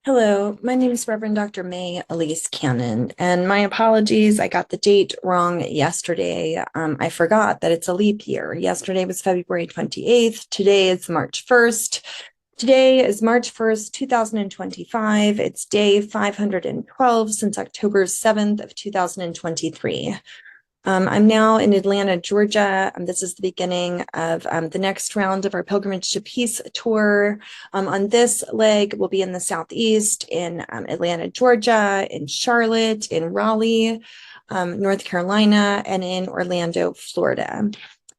Hello, my name is Reverend Dr. May Elise Cannon, and my apologies. I got the date wrong yesterday. I forgot that it's a leap year. Yesterday was February 28th. Today is March 1st. Today is March 1st, 2025. It's day 512 since October 7th of 2023. I'm now in Atlanta, Georgia. This is the beginning of the next round of our Pilgrimage to Peace tour. On this leg, we'll be in the Southeast, in Atlanta, Georgia, in Charlotte, in Raleigh, North Carolina, and in Orlando, Florida.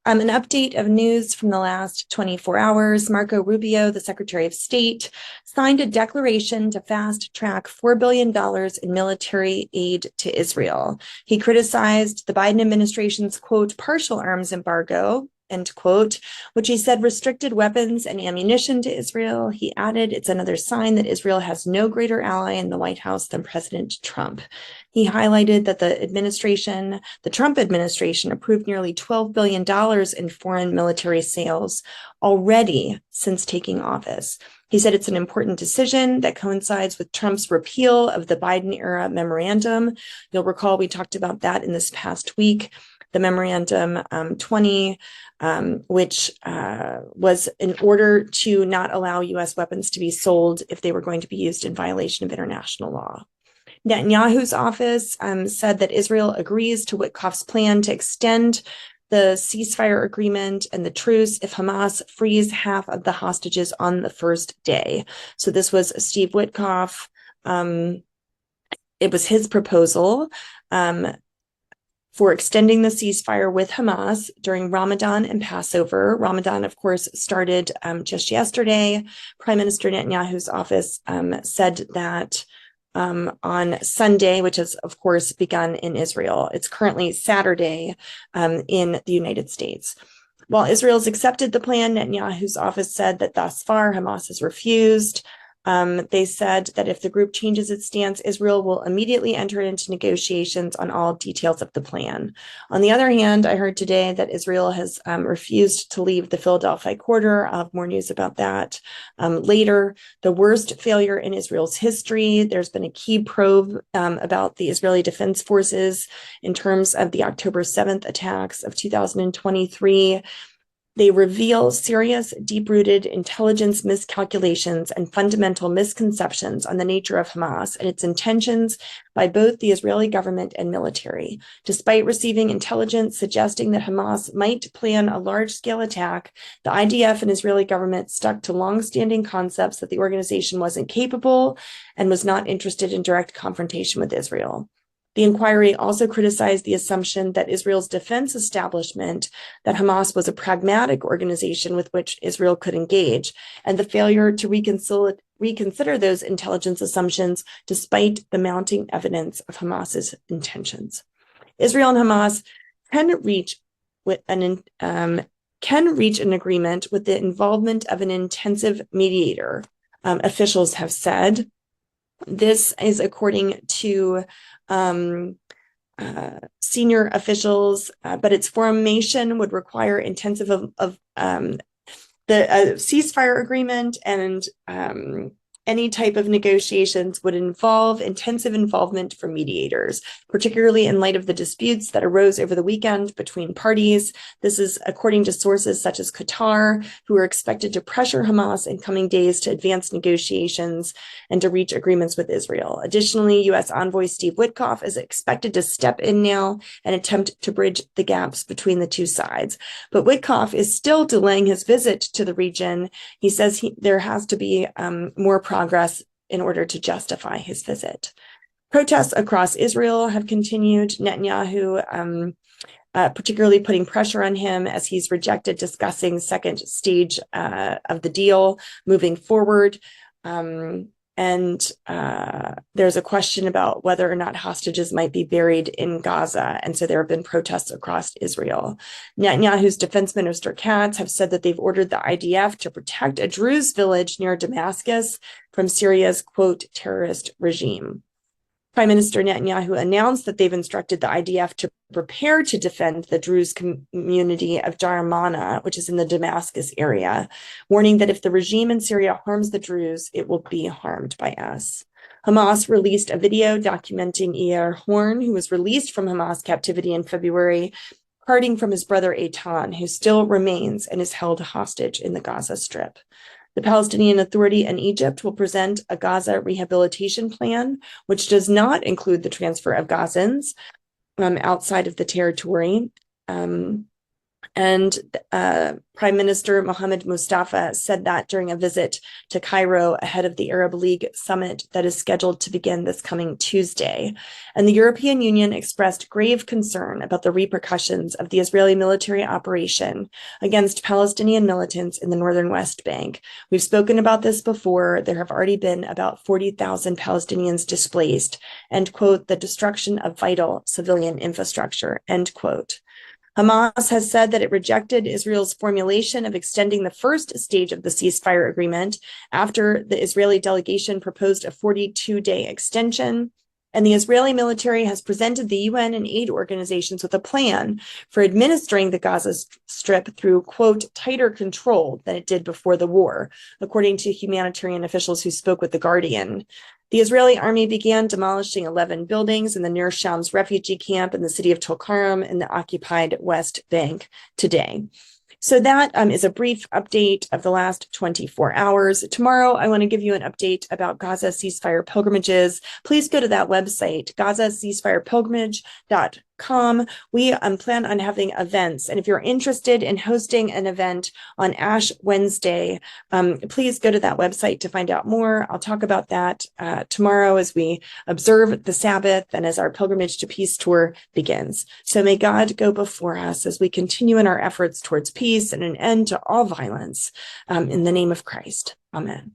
An update of news from the last 24 hours. Marco Rubio, the Secretary of State, signed a declaration to fast-track $4 billion in military aid to Israel. He criticized the Biden administration's, quote, partial arms embargo, end quote, which he said restricted weapons and ammunition to Israel. He added, it's another sign that Israel has no greater ally in the White House than President Trump. He highlighted that the Trump administration approved nearly $12 billion in foreign military sales already since taking office. He said it's an important decision that coincides with Trump's repeal of the Biden-era memorandum. You'll recall we talked about that in this past week. The Memorandum 20, which was in order to not allow U.S. weapons to be sold if they were going to be used in violation of international law. Netanyahu's office said that Israel agrees to Witkoff's plan to extend the ceasefire agreement and the truce if Hamas frees half of the hostages on the first day. So this was Steve Witkoff. It was his proposal for extending the ceasefire with Hamas during Ramadan and Passover. Ramadan, of course, started just yesterday. Prime Minister Netanyahu's office said that on Sunday, which has, of course, begun in Israel. It's currently Saturday in the United States. While Israel's accepted the plan, Netanyahu's office said that thus far Hamas has refused. They said that if the group changes its stance, Israel will immediately enter into negotiations on all details of the plan. On the other hand, I heard today that Israel has refused to leave the Philadelphia corridor. I'll have more news about that later. The worst failure in Israel's history. There's been a key probe about the Israeli Defense Forces in terms of the October 7th attacks of 2023. They reveal serious, deep-rooted intelligence miscalculations and fundamental misconceptions on the nature of Hamas and its intentions by both the Israeli government and military. Despite receiving intelligence suggesting that Hamas might plan a large-scale attack, the IDF and Israeli government stuck to long-standing concepts that the organization wasn't capable and was not interested in direct confrontation with Israel. The inquiry also criticized the assumption that Israel's defense establishment, that Hamas was a pragmatic organization with which Israel could engage, and the failure to reconsider those intelligence assumptions despite the mounting evidence of Hamas's intentions. Israel and Hamas can reach an agreement with the involvement of an intensive mediator, officials have said. This is according to senior officials, but its formation would require intensive the ceasefire agreement, and any type of negotiations would involve intensive involvement from mediators, particularly in light of the disputes that arose over the weekend between parties. This is according to sources such as Qatar, who are expected to pressure Hamas in coming days to advance negotiations and to reach agreements with Israel. Additionally, U.S. envoy Steve Witkoff is expected to step in now and attempt to bridge the gaps between the two sides. But Witkoff is still delaying his visit to the region. He says there has to be more progress in order to justify his visit. Protests across Israel have continued. Netanyahu particularly putting pressure on him as he's rejected discussing second stage of the deal moving forward. And there's a question about whether or not hostages might be buried in Gaza. And so there have been protests across Israel. Netanyahu's defense minister Katz have said that they've ordered the IDF to protect a Druze village near Damascus from Syria's, quote, terrorist regime. Prime Minister Netanyahu announced that they've instructed the IDF to prepare to defend the Druze community of Dar Mana, which is in the Damascus area, warning that if the regime in Syria harms the Druze, it will be harmed by us. Hamas released a video documenting Yair Horn, who was released from Hamas captivity in February, parting from his brother Eitan, who still remains and is held hostage in the Gaza Strip. The Palestinian Authority and Egypt will present a Gaza rehabilitation plan, which does not include the transfer of Gazans outside of the territory. Prime Minister Mohammed Mustafa said that during a visit to Cairo ahead of the Arab League summit that is scheduled to begin this coming Tuesday. And the European Union expressed grave concern about the repercussions of the Israeli military operation against Palestinian militants in the northern West Bank. We've spoken about this before. There have already been about 40,000 Palestinians displaced, and, quote, the destruction of vital civilian infrastructure, end quote. Hamas has said that it rejected Israel's formulation of extending the first stage of the ceasefire agreement after the Israeli delegation proposed a 42-day extension. And the Israeli military has presented the UN and aid organizations with a plan for administering the Gaza Strip through, quote, tighter control than it did before the war, according to humanitarian officials who spoke with The Guardian. The Israeli army began demolishing 11 buildings in the Ner Shams refugee camp in the city of Tulkarm in the occupied West Bank today. So that is a brief update of the last 24 hours. Tomorrow, I want to give you an update about Gaza ceasefire pilgrimages. Please go to that website, GazaCeasefirePilgrimage.com. We plan on having events. And if you're interested in hosting an event on Ash Wednesday, please go to that website to find out more. I'll talk about that tomorrow as we observe the Sabbath and as our Pilgrimage to Peace tour begins. So may God go before us as we continue in our efforts towards peace and an end to all violence in the name of Christ. Amen.